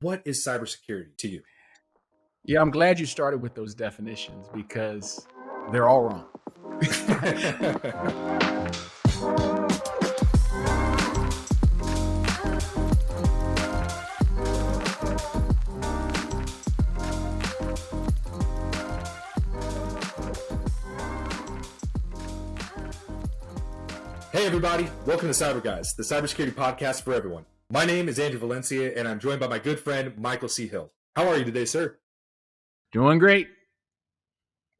what is cybersecurity to you? Yeah, I'm glad you started with those definitions because they're all wrong. Hey, everybody. Welcome to CyberGuys, the cybersecurity podcast for everyone. My name is Andrew Valencia, and I'm joined by my good friend, Michael C. Hill. How are you today, sir? Doing great.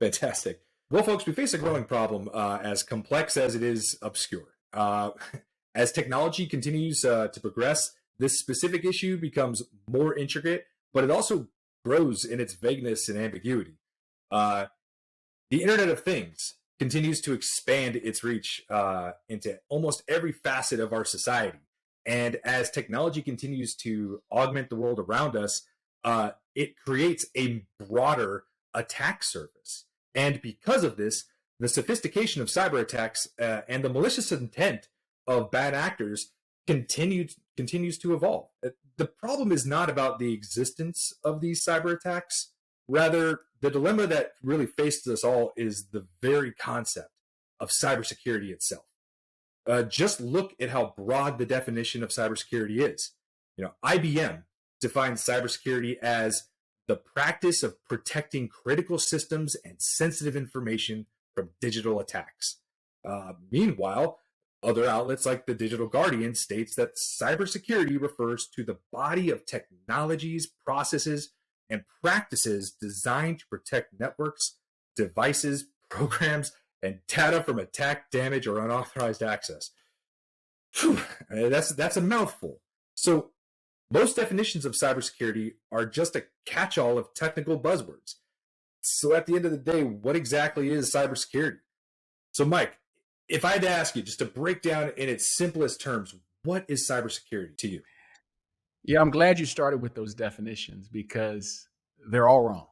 Fantastic. Well, folks, we face a growing problem as complex as it is obscure. As technology continues to progress, this specific issue becomes more intricate, but it also grows in its vagueness and ambiguity. Uh, the Internet of Things continues to expand its reach into almost every facet of our society. And as technology continues to augment the world around us, it creates a broader attack surface. And because of this, the sophistication of cyber attacks and the malicious intent of bad actors continues to evolve. The problem is not about the existence of these cyber attacks. Rather, the dilemma that really faces us all is the very concept of cybersecurity itself. Just look at how broad the definition of cybersecurity is. IBM defines cybersecurity as the practice of protecting critical systems and sensitive information from digital attacks. Meanwhile, other outlets like the Digital Guardian states that cybersecurity refers to the body of technologies, processes, and practices designed to protect networks, devices, programs, and data from attack, damage, or unauthorized access. Whew, that's a mouthful. So most definitions of cybersecurity are just a catch-all of technical buzzwords. So at the end of the day, what exactly is cybersecurity? So Mike, if I had to ask you just to break down in its simplest terms, what is cybersecurity to you? Yeah, I'm glad you started with those definitions because they're all wrong.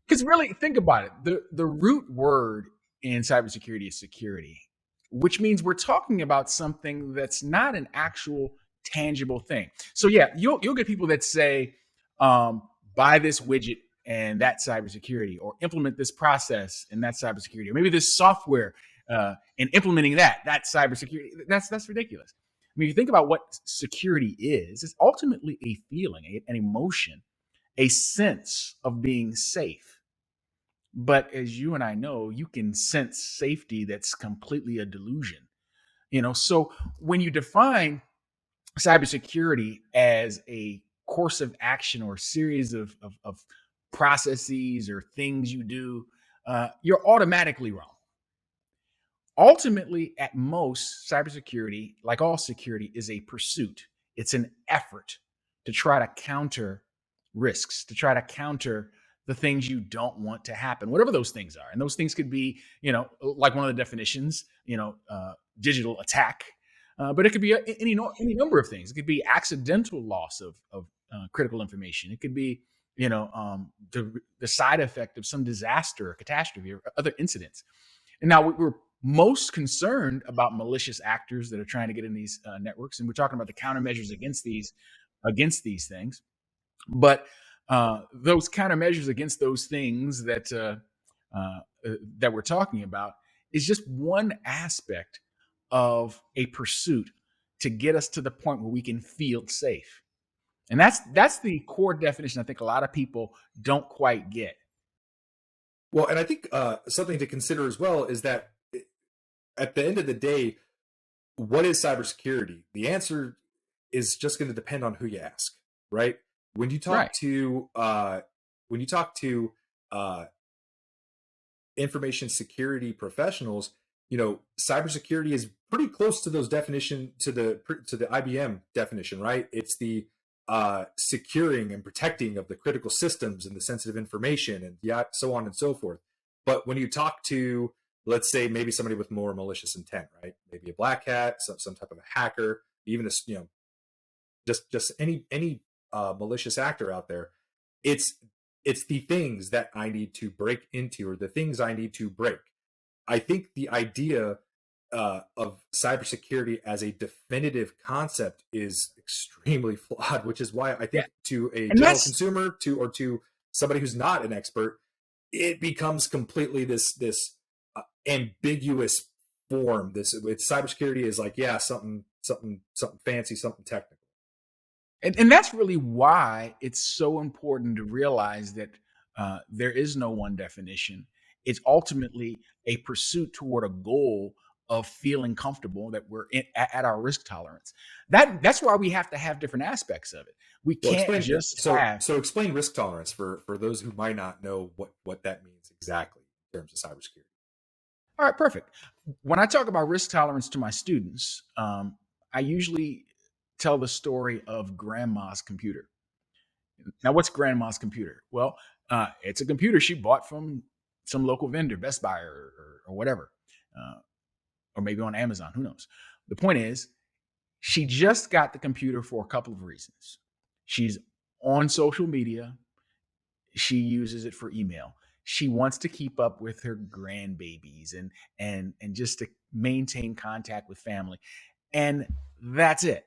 Because really, think about it. The root word in cybersecurity is security, which means we're talking about something that's not an actual tangible thing. So yeah, you'll get people that say, buy this widget and that's cybersecurity, or implement this process and that's cybersecurity, or maybe this software and implementing that's cybersecurity. That's ridiculous. I mean, if you think about what security is, it's ultimately a feeling, an emotion, a sense of being safe. But as you and I know, you can sense safety that's completely a delusion. So when you define cybersecurity as a course of action or series of processes or things you do, you're automatically wrong. Ultimately, at most, cybersecurity, like all security, is a pursuit. It's an effort to try to counter risks, to try to counter the things you don't want to happen, whatever those things are. And those things could be, like one of the definitions, digital attack, but it could be any number of things. It could be accidental loss of critical information. It could be, the side effect of some disaster or catastrophe or other incidents. And now we're most concerned about malicious actors that are trying to get in these networks, and we're talking about the countermeasures against these things. But those countermeasures against those things that we're talking about is just one aspect of a pursuit to get us to the point where we can feel safe. And that's the core definition I think a lot of people don't quite get. Well, and I think something to consider as well is that at the end of the day, what is cybersecurity? The answer is just going to depend on who you ask, right? When you talk Right. to uh, information security professionals, cybersecurity is pretty close to those definition to the IBM definition, right? It's the securing and protecting of the critical systems and the sensitive information, and yeah, so on and so forth. But when you talk to, let's say, maybe somebody with more malicious intent, right? Maybe a black hat, some type of a hacker, even just any malicious actor out there. It's it's the things that I need to break into, or the things I need to break. I think the idea of cybersecurity as a definitive concept is extremely flawed, which is why I Yeah. think to a And general that's consumer to somebody who's not an expert, it becomes completely this ambiguous form. This with cybersecurity is like, yeah, something fancy, something technical. and that's really why it's so important to realize that there is no one definition. It's ultimately a pursuit toward a goal of feeling comfortable that we're at our risk tolerance. That's why we have to have different aspects of it. We Well, can't just have. explain risk tolerance for those who might not know what that means exactly in terms of cybersecurity. All right, perfect. When I talk about risk tolerance to my students, I usually tell the story of grandma's computer. Now, what's grandma's computer? Well, it's a computer she bought from some local vendor, Best Buy or whatever, uh, or maybe on Amazon. Who knows? The point is, she just got the computer for a couple of reasons. She's on social media. She uses it for email. She wants to keep up with her grandbabies and just to maintain contact with family. And that's it.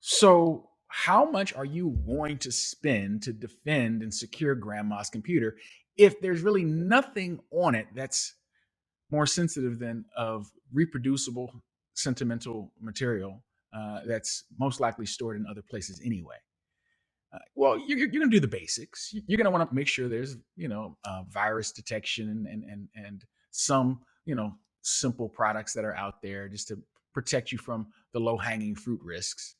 So, how much are you going to spend to defend and secure grandma's computer if there's really nothing on it that's more sensitive than of reproducible sentimental material that's most likely stored in other places anyway? Well, you're going to do the basics. You're going to want to make sure there's, virus detection and some, simple products that are out there just to protect you from the low hanging fruit risks.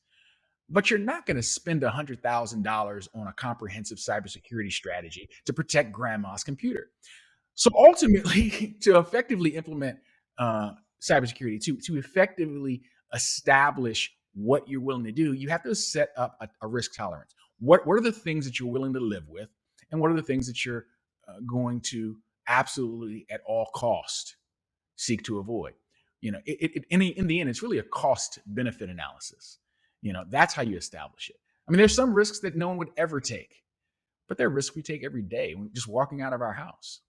But you're not going to spend $100,000 on a comprehensive cybersecurity strategy to protect grandma's computer. So ultimately, to effectively implement cybersecurity, to effectively establish what you're willing to do, you have to set up a risk tolerance. What are the things that you're willing to live with, and what are the things that you're going to absolutely at all cost seek to avoid? In the end, it's really a cost benefit analysis. That's how you establish it. I mean, there's some risks that no one would ever take, but they're risks we take every day when just walking out of our house.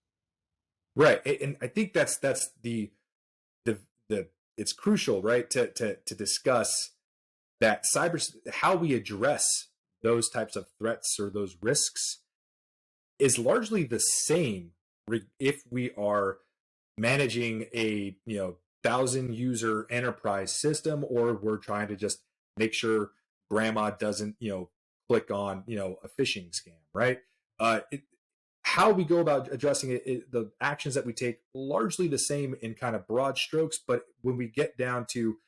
Right, and I think that's the the it's crucial, right, to discuss that how we address those types of threats or those risks is largely the same if we are managing a 1,000 user enterprise system, or we're trying to just make sure grandma doesn't click on a phishing scam, right? How we go about addressing the actions that we take, largely the same in kind of broad strokes, but when we get down to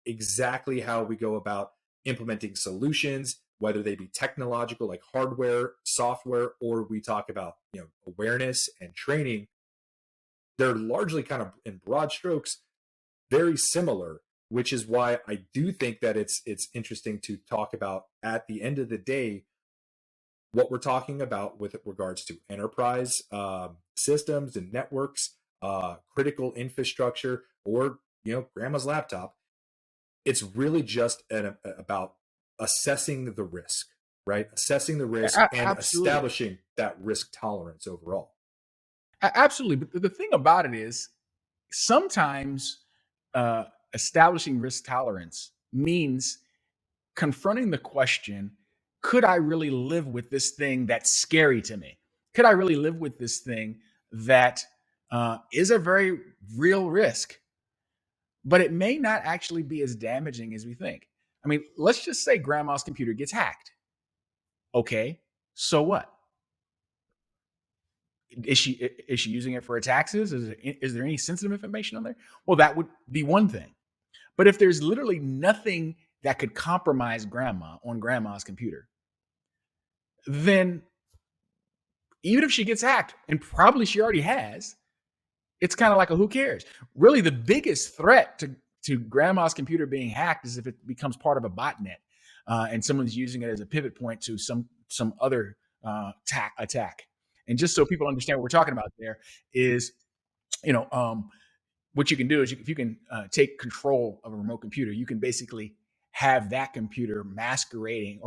exactly how we go about implementing solutions, whether they be technological like hardware, software, or we talk about awareness and training, they're largely kind of in broad strokes very similar, which is why I do think that it's interesting to talk about at the end of the day what we're talking about with regards to enterprise systems and networks, critical infrastructure, or grandma's laptop. It's really just about assessing the risk, right? Assessing the risk and Absolutely. establishing that risk tolerance overall. Absolutely. But the thing about it is sometimes uh, establishing risk tolerance means confronting the question, could I really live with this thing that's scary to me? Could I really live with this thing that is a very real risk, but it may not actually be as damaging as we think? I mean, let's just say grandma's computer gets hacked. Okay, so what? Is she using it for her taxes? Is there any sensitive information on there? Well, that would be one thing. But if there's literally nothing that could compromise grandma on grandma's computer, then even if she gets hacked, and probably she already has, it's kind of like a who cares. Really, the biggest threat to grandma's computer being hacked is if it becomes part of a botnet and someone's using it as a pivot point to some other attack. And just so people understand what we're talking about, there is, you know, what you can do is if you can take control of a remote computer, you can basically have that computer masquerade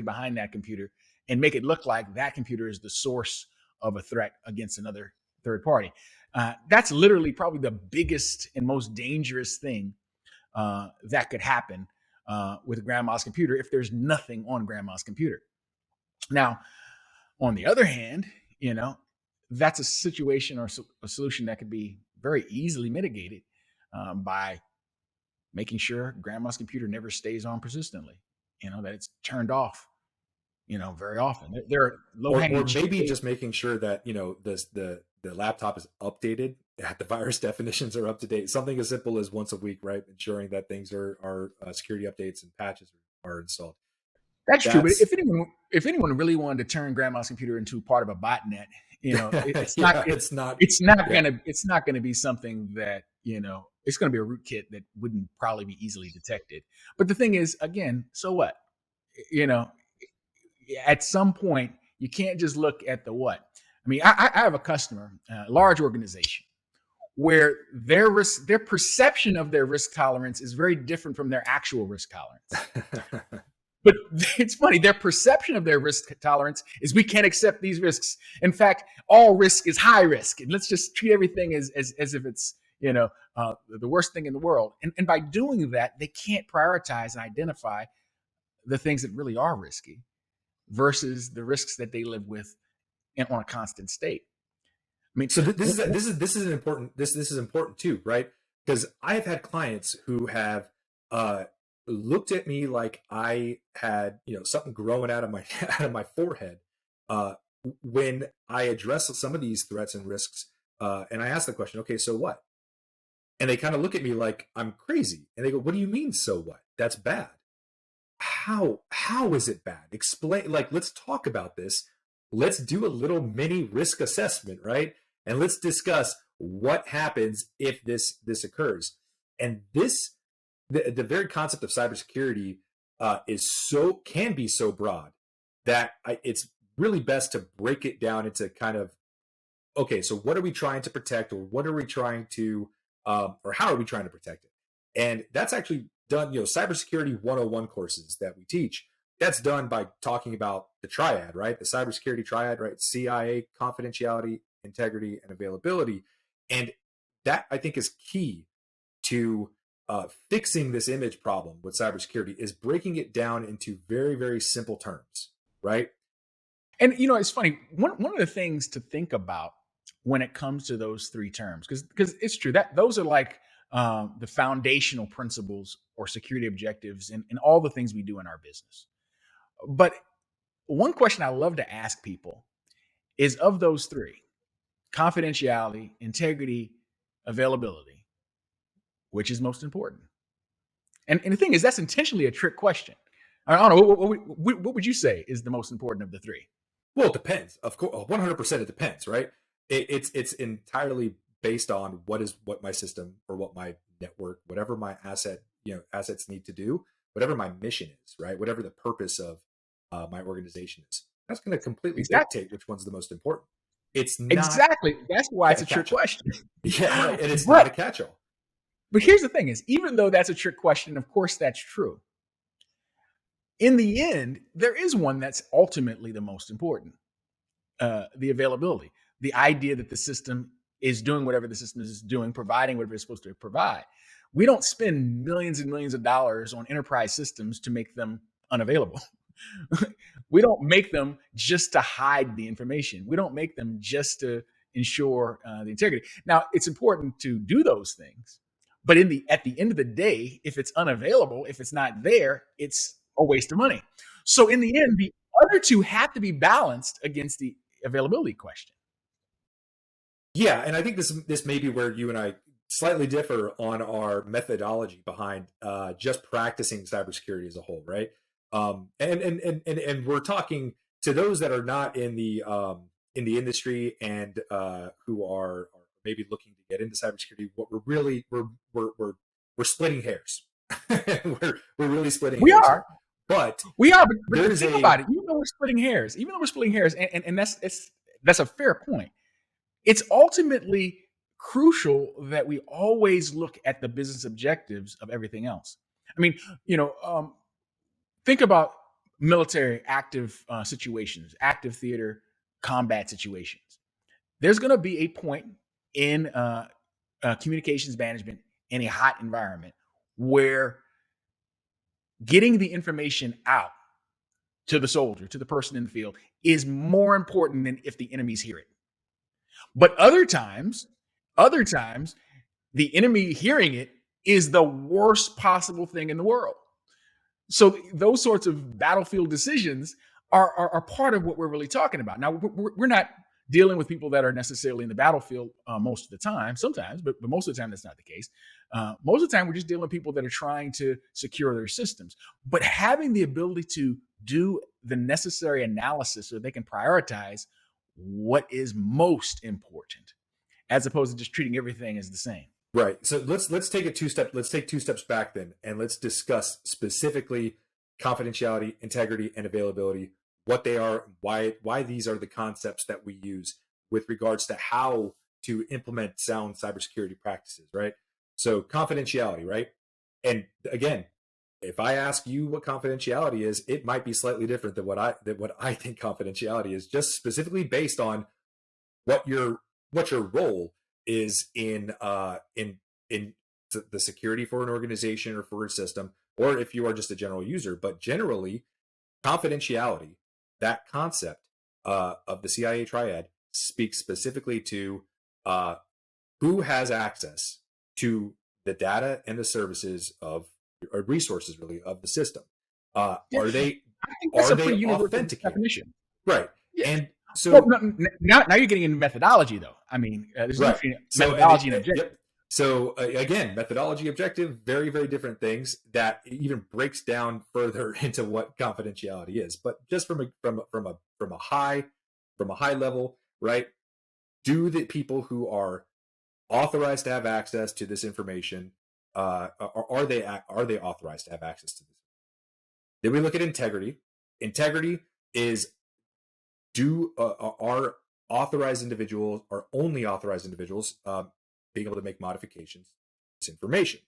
behind that computer and make it look like that computer is the source of a threat against another third party. That's literally probably the biggest and most dangerous thing that could happen with grandma's computer if there's nothing on grandma's computer. Now, on the other hand, you know, that's a situation or a solution that could be very easily mitigated by making sure grandma's computer never stays on persistently, that it's turned off, very often. There are low Or hanging maybe fruit. just making sure that the laptop is updated, that the virus definitions are up to date. Something as simple as once a week, right? Ensuring that things are security updates and patches are installed. That's true. But That's if anyone really wanted to turn grandma's computer into part of a botnet, it's not yeah, it's not. Yeah. it's not gonna be something that, it's gonna be a rootkit that wouldn't probably be easily detected. But the thing is, again, so what? You know, at some point, you can't just look at the what. I mean, I have a customer, a large organization, where their perception of their risk tolerance is very different from their actual risk tolerance. But it's funny, their perception of their risk tolerance is we can't accept these risks. In fact, all risk is high risk. And let's just treat everything as if it's, the worst thing in the world. And by doing that, they can't prioritize and identify the things that really are risky versus the risks that they live with on a constant state. I mean, So this is an important this is important too, right? Because I have had clients who have uh, looked at me like I had something growing out of my out of my forehead uh, when I address some of these threats and risks, and I ask the question, okay, so what? And they kind of look at me like I'm crazy, and they go, "What do you mean, so what? That's bad. How is it bad? Explain. Like, let's talk about this. Let's do a little mini risk assessment, right? And let's discuss what happens if this occurs." And the very concept of cybersecurity can be so broad that it's really best to break it down into kind of, okay, so what are we trying to protect, or what are we trying to, or how are we trying to protect it? And that's actually done, cybersecurity 101 courses that we teach. That's done by talking about the triad, right? The cybersecurity triad, right? CIA, confidentiality, integrity, and availability. And that, I think, is key to fixing this image problem with cybersecurity, is breaking it down into very, very simple terms, right? and it's funny. One of the things to think about when it comes to those three terms, because it's true that those are like the foundational principles or security objectives in all the things we do in our business. But one question I love to ask people is, of those three, confidentiality, integrity, availability, which is most important? And the thing is, that's intentionally a trick question. I don't know. What would you say is the most important of the three? Well, it depends. Of course, 100% it depends, right? It's entirely based on what my system, or what my network, whatever my assets need to do, whatever my mission is, right? Whatever the purpose of my organization is, that's going to completely Exactly. dictate which one's the most important. It's not Exactly. That's why it's a a trick catch-all. question. Yeah, right. And it's not but a catch-all. but here's the thing: is even though that's a trick question, of course that's true. In the end, there is one that's ultimately the most important: the availability, the idea that the system is doing whatever the system is doing, providing whatever it's supposed to provide. We don't spend millions and millions of dollars on enterprise systems to make them unavailable. We don't make them just to hide the information. We don't make them just to ensure the integrity. Now, it's important to do those things, but at the end of the day, if it's unavailable, if it's not there, it's a waste of money. So in the end, the other two have to be balanced against the availability question. Yeah, and I think this may be where you and I slightly differ on our methodology behind just practicing cybersecurity as a whole, right? And we're talking to those that are not in the industry, and who are maybe looking to get into cybersecurity. What we're really we're splitting hairs. We're really splitting We hairs are, here. But we are, but there's think a about it. Even though we're splitting hairs, and that's a fair point. It's ultimately crucial that we always look at the business objectives of everything else. I mean, think about military active situations, active theater combat situations. There's going to be a point in communications management in a hot environment where getting the information out to the soldier, to the person in the field, is more important than if the enemies hear it. But other times, the enemy hearing it is the worst possible thing in the world. So those sorts of battlefield decisions are part of what we're really talking about. Now, we're not dealing with people that are necessarily in the battlefield most of the time, sometimes, but most of the time that's not the case. Most of the time, we're just dealing with people that are trying to secure their systems. But having the ability to do the necessary analysis so they can prioritize what is most important, as opposed to just treating everything as the same. Right. So let's take it let's take two steps back then, and let's discuss specifically confidentiality, integrity, and availability, what they are, why these are the concepts that we use with regards to how to implement sound cybersecurity practices, right? So confidentiality, right? And again, if I ask you what confidentiality is, it might be slightly different than what I think confidentiality is, just specifically based on what your role is in the security for an organization or for a system, or if you are just a general user. But generally, confidentiality, that concept of the CIA Triad, speaks specifically to who has access to the data and the services of, or resources really, of the system. Yeah, Are they I think that's a pretty universal authenticated? definition. Right. Yeah. And Well, so now you're getting into methodology, though. I mean, there's a right. difference between So methodology and objective. yep. So again, methodology, objective, very very different things that even breaks down further into what confidentiality is. But just from a high level, right? Do the people who are authorized to have access to this information, are they authorized to have access to this? Then we look at integrity. Integrity is, are authorized individuals, are only authorized individuals, being able to make modifications to this information?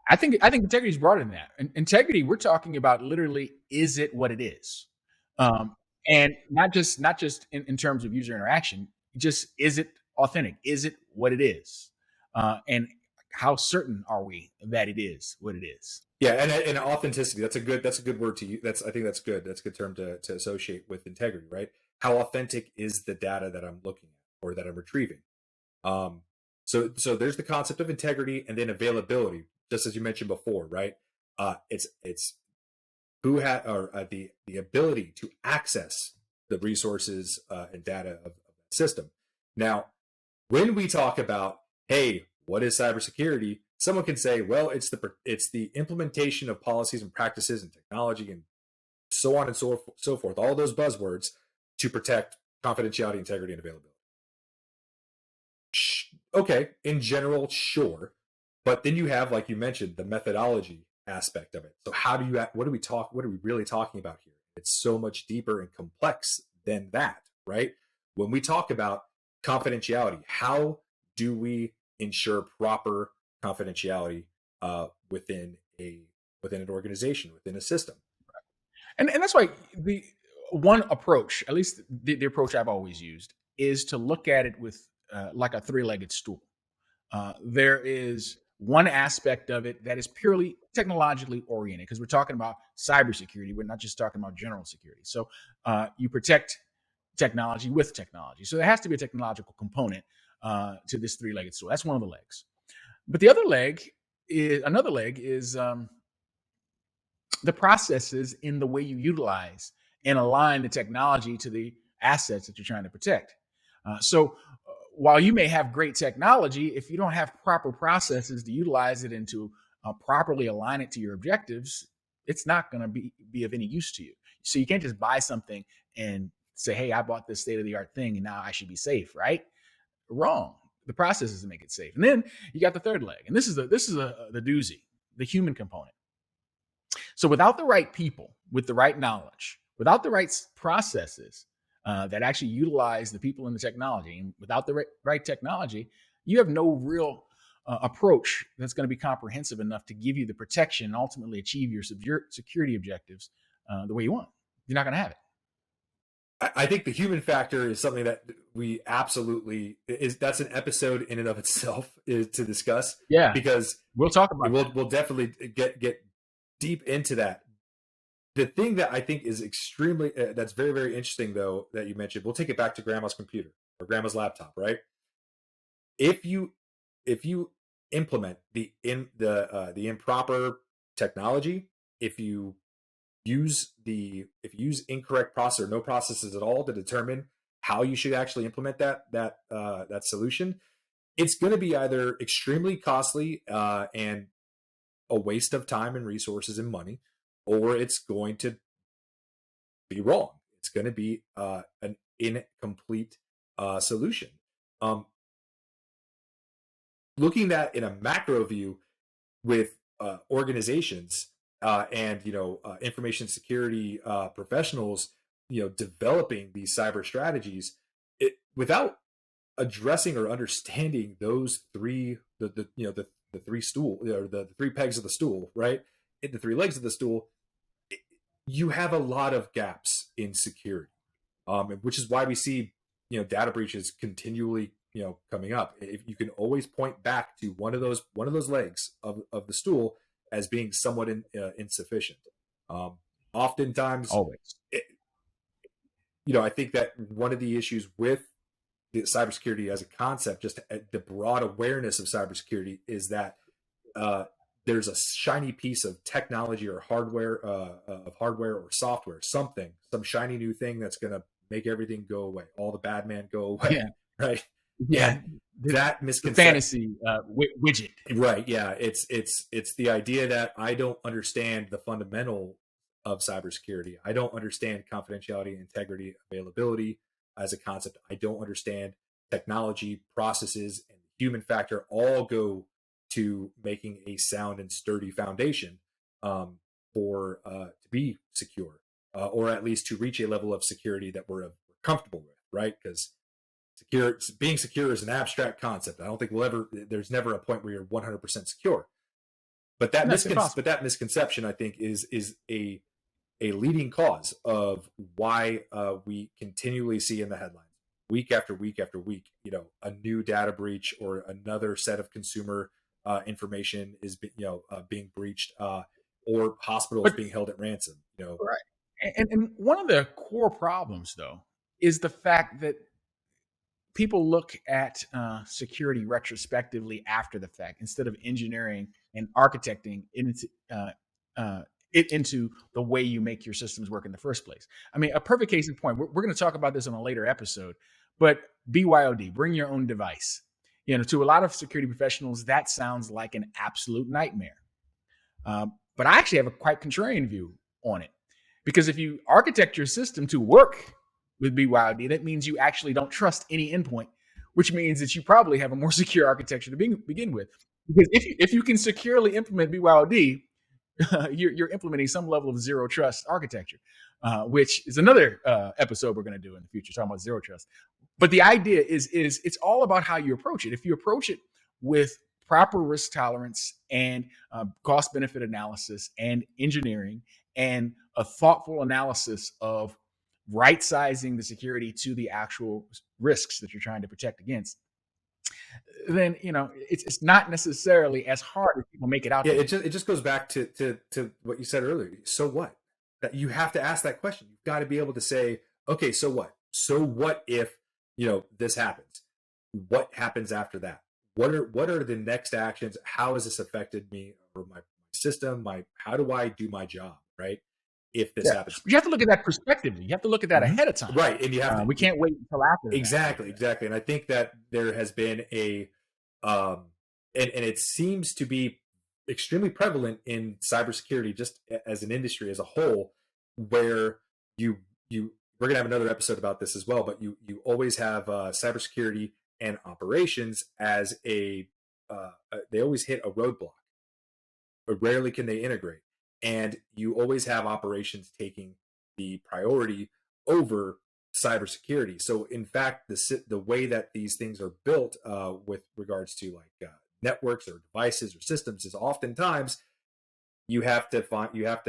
I think integrity is broader than that. Integrity, we're talking about literally, is it what it is, and not just in terms of user interaction. Just, is it authentic? Is it what it is? And how certain are we that it is what it is? Yeah, and authenticity. That's a good word to use. I think that's good. That's a good term to associate with integrity, right? How authentic is the data that I'm looking at or that I'm retrieving? Um, so there's the concept of integrity, and then availability, just as you mentioned before, right? It's who had, or the ability to access the resources and data of the system. Now, when we talk about, hey, what is cybersecurity? Someone can say, well, it's the implementation of policies and practices and technology and so on and so forth, all those buzzwords to protect confidentiality, integrity, and availability. Okay, in general, sure, but then you have, like you mentioned, the methodology aspect of it. So how do you, what are we really talking about here? It's so much deeper and complex than that, right? When we talk about confidentiality, how do we ensure proper confidentiality within an organization, within a system? And that's why the one approach, at least the approach I've always used, is to look at it with like a three-legged stool. There is one aspect of it that is purely technologically oriented, because we're talking about cybersecurity. We're not just talking about general security. So you protect technology with technology. So there has to be a technological component to this three-legged stool. That's one of the legs. But the other leg is another leg is the processes in the way you utilize and align the technology to the assets that you're trying to protect. So while you may have great technology, if you don't have proper processes to utilize it and to properly align it to your objectives, it's not going to be of any use to you. So you can't just buy something and say, hey, I bought this state of the art thing and now I should be safe, right? Wrong. The processes to make it safe. And then you got the third leg. And this is the doozy, the human component. So without the right people, with the right knowledge, without the right processes that actually utilize the people and the technology, and without the right technology, you have no real approach that's going to be comprehensive enough to give you the protection and ultimately achieve your security objectives the way you want. You're not going to have it. I think the human factor is something that we absolutely is. That's an episode in and of itself is to discuss, Yeah, because we'll talk about we'll definitely get deep into that. The thing that I think is extremely that's very very interesting though that you mentioned. We'll take it back to grandma's computer or grandma's laptop, right? If you if you implement the improper technology, if you use incorrect process or no processes at all to determine how you should actually implement that solution, it's going to be either extremely costly and a waste of time and resources and money, or it's going to be wrong. It's going to be an incomplete solution. Um, Looking at in a macro view with organizations and information security professionals, developing these cyber strategies, without addressing or understanding those three the three stool or the three pegs of the stool, right? The three legs of the stool, you have a lot of gaps in security, which is why we see data breaches continually coming up. If you can always point back to one of those legs of the stool as being somewhat insufficient. Oftentimes, always. it, I think that one of the issues with the cybersecurity as a concept, just the broad awareness of cybersecurity, is that uh, there's a shiny piece of technology or hardware or software, some shiny new thing that's going to make everything go away, all the bad man go away, Yeah, right? yeah. And that The misconception, fantasy widget. right? Yeah, it's the idea that I don't understand the fundamental of cybersecurity. I don't understand confidentiality, integrity, availability as a concept. I don't understand technology, processes, and the human factor all go to making a sound and sturdy foundation for to be secure, or at least to reach a level of security that we're comfortable with, right? Because being secure is an abstract concept. I don't think there's never a point where you're 100% secure. But That's impossible. that misconception, I think, is a leading cause of why we continually see in the headlines week after week after week, a new data breach or another set of consumer information is being breached, or hospitals But being held at ransom. right, and one of the core problems though is the fact that people look at security retrospectively after the fact instead of engineering and architecting uh, it into the way you make your systems work in the first place. I mean, a perfect case in point. We're going to talk about this on a later episode, but BYOD, bring your own device. To a lot of security professionals, that sounds like an absolute nightmare. But I actually have a quite contrarian view on it. Because if you architect your system to work with BYOD, that means you actually don't trust any endpoint, which means that you probably have a more secure architecture to begin with. Because if you can securely implement BYOD, you're implementing some level of zero trust architecture, which is another episode we're going to do in the future, talking about zero trust. But the idea is it's all about how you approach it. If you approach it with proper risk tolerance and cost benefit analysis and engineering and a thoughtful analysis of right sizing the security to the actual risks that you're trying to protect against, then it's not necessarily as hard as people make it out Yeah, to be. it just goes back to what you said earlier. So what? That you have to ask that question. You've got to be able to say, okay, so what? So what if this happens? What happens after that? What are the next actions? How has this affected me or my system? How do I do my job? Right? If this Yeah, happens, but you have to look at that perspectively. You have to look at that ahead of time. right? And you have to We can't wait until after the fact. exactly. And I think that there has been um, and it seems to be extremely prevalent in cybersecurity, just as an industry as a whole, where you we're gonna have another episode about this as well. But you always have cybersecurity and operations as they always hit a roadblock. But rarely can they integrate, and you always have operations taking the priority over cybersecurity. So, in fact, the way that these things are built with regards to like networks or devices or systems is oftentimes you have to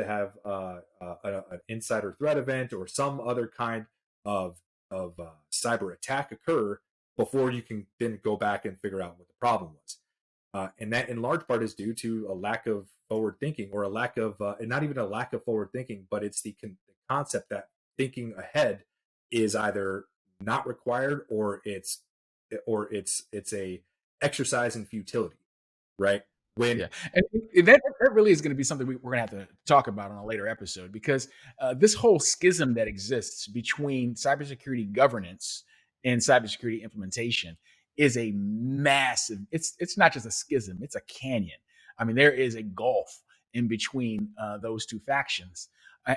have an insider threat event or some other kind of cyber attack occur before you can then go back and figure out what the problem was. And that in large part is due to a lack of forward thinking, or a lack of, and not even a lack of forward thinking, but it's the concept that thinking ahead is either not required, or it's a exercise in futility, right? When Yeah, and that really is going to be something we're going to have to talk about on a later episode, because this whole schism that exists between cybersecurity governance and cybersecurity implementation is a massive. It's not just a schism; it's a canyon. I mean, there is a gulf in between those two factions,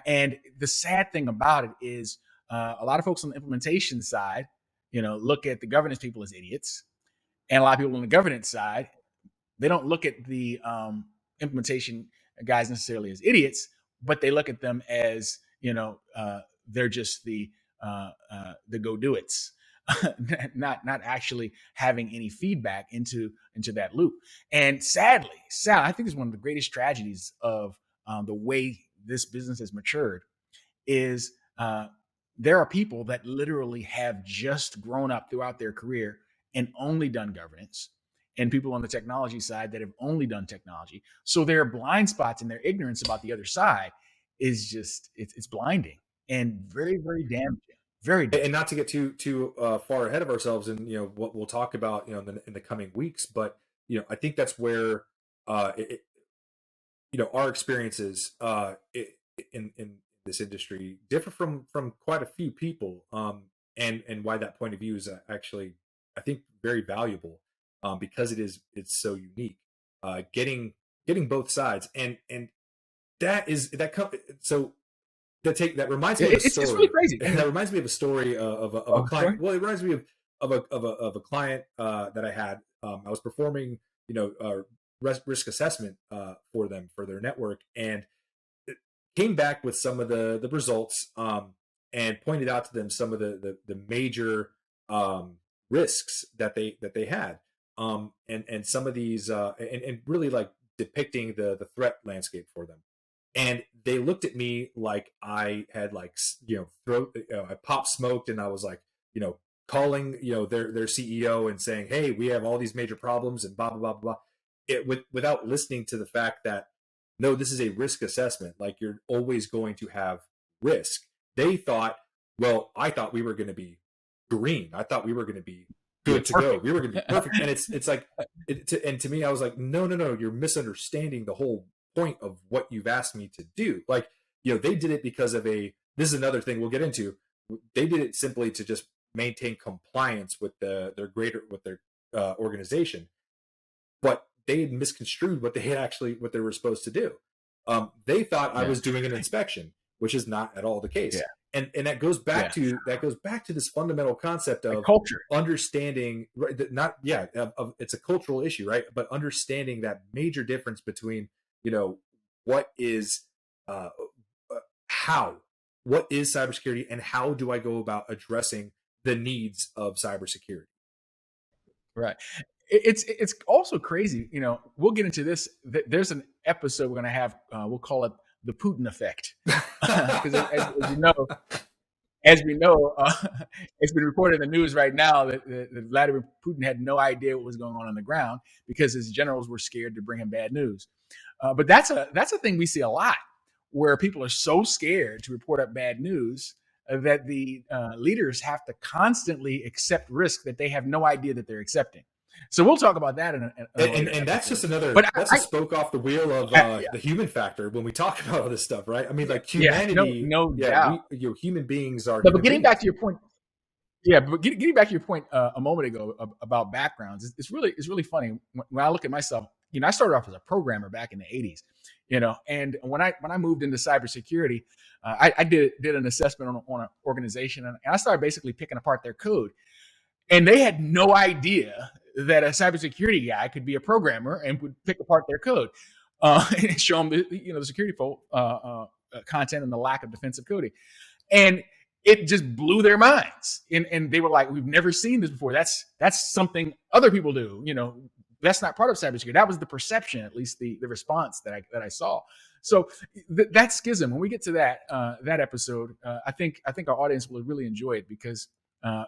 and the sad thing about it is a lot of folks on the implementation side, look at the governance people as idiots, and a lot of people on the governance side, they don't look at the implementation guys necessarily as idiots, but they look at them as they're just the go do it's, not actually having any feedback into that loop. And sadly, I think is one of the greatest tragedies of the way this business has matured is there are people that literally have just grown up throughout their career and only done governance, and people on the technology side that have only done technology. So their blind spots and their ignorance about the other side is just it's blinding and very, very damaging. Very damaging. And not to get too far ahead of ourselves, and what we'll talk about in the coming weeks, but I think that's where our experiences in this industry differ from quite a few people, and why that point of view is actually, I think, very valuable, because it's so unique. Getting both sides, and so that reminds me of a story. It's really crazy. That reminds me of a story of a client. Sure. Well, it reminds me of a client that I had. I was performing risk assessment for them for their network, and came back with some of the results, and pointed out to them some of the major risks that they had, and some of these, and really like depicting the threat landscape for them. And they looked at me like I had I pop smoked, and I was like, calling their CEO and saying, hey, we have all these major problems and blah blah blah blah, without listening to the fact that no, this is a risk assessment. Like, you're always going to have risk. They thought, well, I thought we were going to be green. I thought we were going to be good to go. We were going to be perfect. And it's like, and to me, I was like, no, you're misunderstanding the whole point of what you've asked me to do. Like, they did it because of this is another thing we'll get into. They did it simply to just maintain compliance with their organization, but they had misconstrued what they were supposed to do. They thought I was doing an inspection, which is not at all the case. Yeah. And that goes back to this fundamental concept of culture, understanding, right? It's a cultural issue, right? But understanding that major difference between what is cybersecurity, and how do I go about addressing the needs of cybersecurity. Right. It's also crazy. We'll get into this. There's an episode we're going to have. We'll call it the Putin Effect, because as we know, it's been reported in the news right now that Vladimir Putin had no idea what was going on the ground because his generals were scared to bring him bad news. But that's a thing we see a lot, where people are so scared to report up bad news that the leaders have to constantly accept risk that they have no idea that they're accepting. So we'll talk about that and that's just another. That's a spoke off the wheel of the human factor when we talk about all this stuff, right? I mean, like humanity. No doubt. Human beings are. But getting back to your point, but getting back to your point a moment ago about backgrounds, it's really funny when I look at myself. I started off as a programmer back in the '80s, and when I moved into cybersecurity, I did an assessment on an organization, and I started basically picking apart their code. And they had no idea that a cybersecurity guy could be a programmer and would pick apart their code and show them the security content and the lack of defensive coding. And it just blew their minds. And they were like, we've never seen this before. That's something other people do. That's not part of cybersecurity. That was the perception, at least the response that I saw. So that schism, when we get to that that episode, I think our audience will really enjoy it, because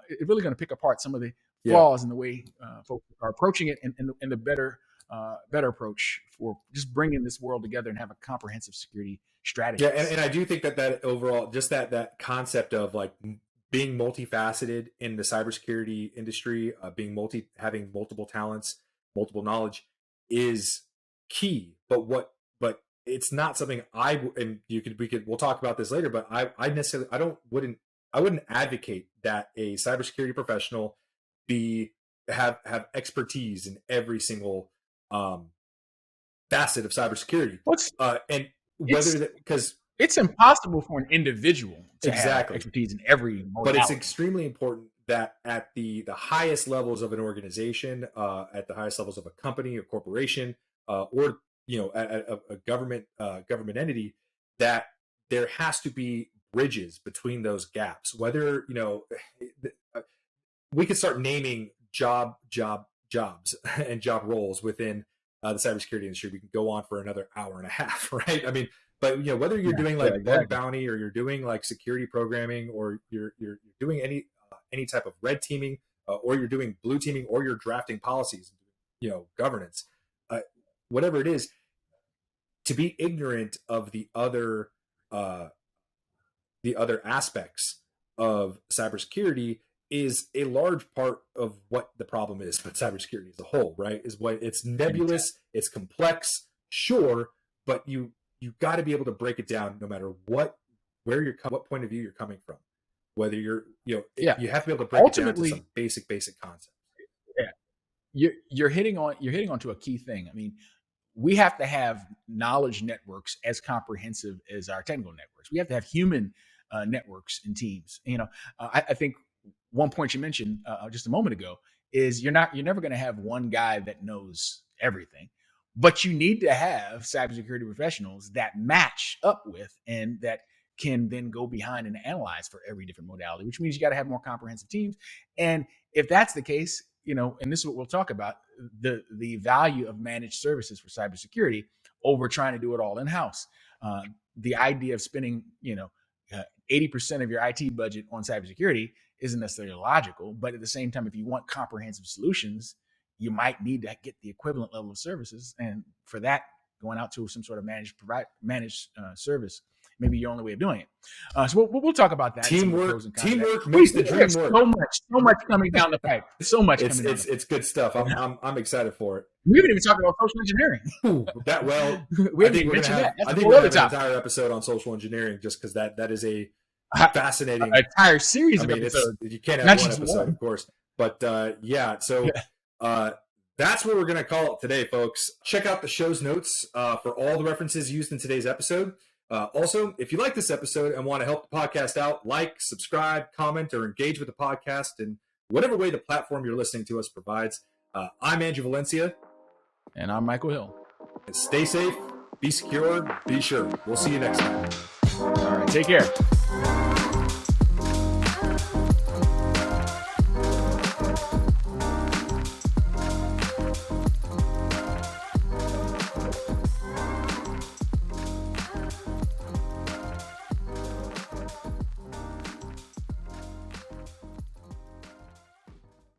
it's really going to pick apart some of the flaws in the way folks are approaching it, and the better approach for just bringing this world together and have a comprehensive security strategy. Yeah, and I do think that overall, just that concept of like being multifaceted in the cybersecurity industry, having multiple talents, multiple knowledge is key. But it's not something we'll talk about this later. But I wouldn't advocate that a cybersecurity professional have expertise in every single facet of cybersecurity. And whether because it's impossible for an individual to have exactly expertise in every modality. But it's extremely important that at the highest levels of an organization, at the highest levels of a company or corporation, or at a government entity, that there has to be bridges between those gaps. Whether we could start naming jobs and job roles within the cybersecurity industry. We can go on for another hour and a half, right? I mean, but whether you're doing like bug bounty, or you're doing like security programming, or you're doing any type of red teaming, or you're doing blue teaming, or you're drafting policies, governance, whatever it is, to be ignorant of the other aspects of cybersecurity is a large part of what the problem is with cybersecurity as a whole, right? Is what it's nebulous, it's complex, sure, but you got to be able to break it down no matter what point of view you're coming from. Whether you have to be able to break it down to some basic concepts. Yeah, you're hitting onto a key thing. I mean, we have to have knowledge networks as comprehensive as our technical networks. We have to have human networks and teams. I think one point you mentioned just a moment ago is you're never going to have one guy that knows everything, but you need to have cybersecurity professionals that match up with and that can then go behind and analyze for every different modality, which means you got to have more comprehensive teams. And if that's the case, and this is what we'll talk about, the value of managed services for cybersecurity over trying to do it all in-house. The idea of spending, 80% of your IT budget on cybersecurity isn't necessarily logical, but at the same time, if you want comprehensive solutions, you might need to get the equivalent level of services. And for that, going out to some sort of managed service may be your only way of doing it. So we'll talk about that. Teamwork makes the dream work. So much coming down the pipe. So much coming down. It's good stuff. I'm excited for it. We haven't even talked about social engineering. I think we're gonna have an entire episode on social enginering, just because that is a fascinating entire series of episodes. You can't have one episode, of course. But that's what we're going to call it today, folks. Check out the show's notes for all the references used in today's episode. Also, if you like this episode and want to help the podcast out, like, subscribe, comment, or engage with the podcast in whatever way the platform you're listening to us provides. I'm Andrew Valencia. And I'm Michael Hill. Stay safe, be secure, be sure. We'll see you next time. All right, take care.